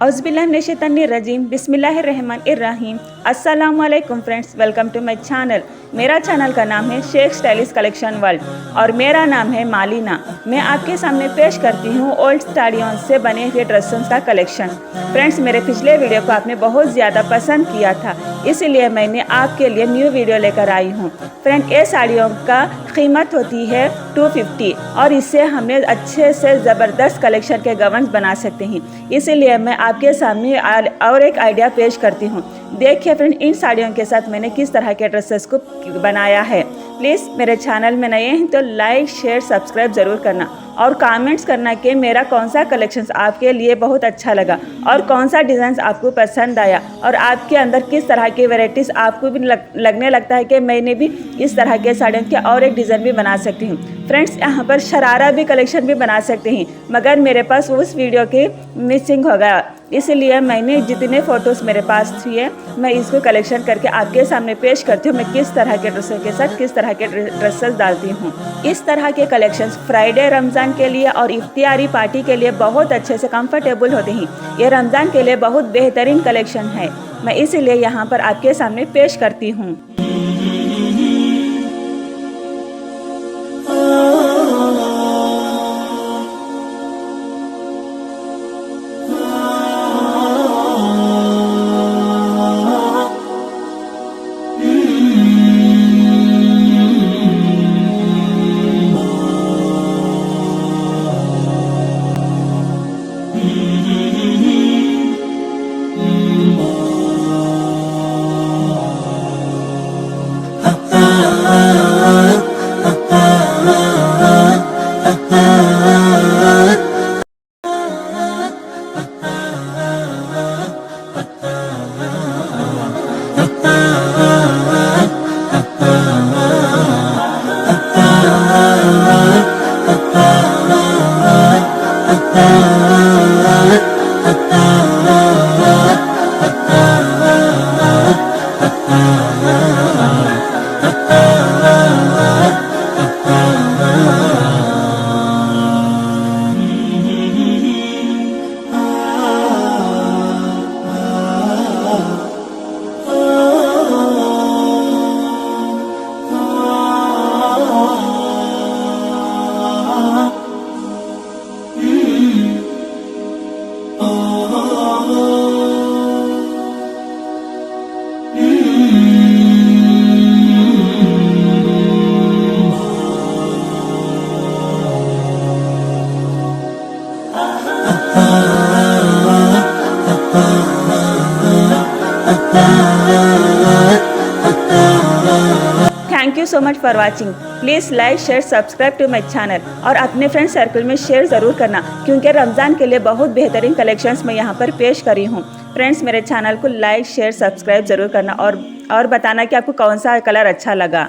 औज़ुबिल्लाहिमिनश्शैतानिर्रजीम बिस्मिल्लाहिर्रहमानिर्रहीम। अस्सलाम वालेकुम friends, welcome to my channel. मेरा चैनल का नाम है शेख स्टाइलिश कलेक्शन वर्ल्ड और मेरा नाम है मालिना। मैं आपके सामने पेश करती हूँ ओल्ड स्टाडियों से बने हुए ड्रेसेस का कलेक्शन। फ्रेंड्स, मेरे पिछले वीडियो को आपने बहुत ज़्यादा पसंद किया था, इसीलिए मैंने आपके लिए न्यू वीडियो लेकर आई हूँ। फ्रेंड, ये साड़ियों का कीमत होती है 250 और इससे हमें अच्छे से ज़बरदस्त कलेक्शन के गवन्स बना सकते हैं। इसीलिए मैं आपके सामने और एक आइडिया पेश करती हूँ। देखिए फ्रेंड, इन साड़ियों के साथ मैंने किस तरह के ड्रेसेस को बनाया है। प्लीज़ मेरे चैनल में नए हैं तो लाइक शेयर सब्सक्राइब ज़रूर करना और कमेंट्स करना कि मेरा कौन सा कलेक्शंस आपके लिए बहुत अच्छा लगा और कौन सा डिज़ाइन आपको पसंद आया और आपके अंदर किस तरह की वैरायटीज़ आपको भी लगने लगता है कि मैंने भी इस तरह के साड़ियों के और एक डिज़ाइन भी बना सकती हूँ। फ्रेंड्स, यहाँ पर शरारा भी कलेक्शन भी बना सकते हैं, मगर मेरे पास उस वीडियो की मिसिंग हो गया, इसलिए मैंने जितने फ़ोटोज़ मेरे पास थी मैं इसको कलेक्शन करके आपके सामने पेश करती हूँ। मैं किस तरह के ड्रेसों के साथ किस तरह के ड्रेसेस डालती हूँ। इस तरह के कलेक्शंस फ्राइडे रमज़ान के लिए और इफ्तियारी पार्टी के लिए बहुत अच्छे से कंफर्टेबल होते हैं। ये रमज़ान के लिए बहुत बेहतरीन कलेक्शन है, मैं इसीलिए यहाँ पर आपके सामने पेश करती हूँ। Thank you so much for watching. Please like share subscribe to my channel और अपने फ्रेंड सर्कल में शेयर ज़रूर करना, क्योंकि रमज़ान के लिए बहुत बेहतरीन कलेक्शंस मैं यहाँ पर पेश करी हूँ। फ्रेंड्स, मेरे चैनल को लाइक शेयर सब्सक्राइब ज़रूर करना और बताना कि आपको कौन सा कलर अच्छा लगा।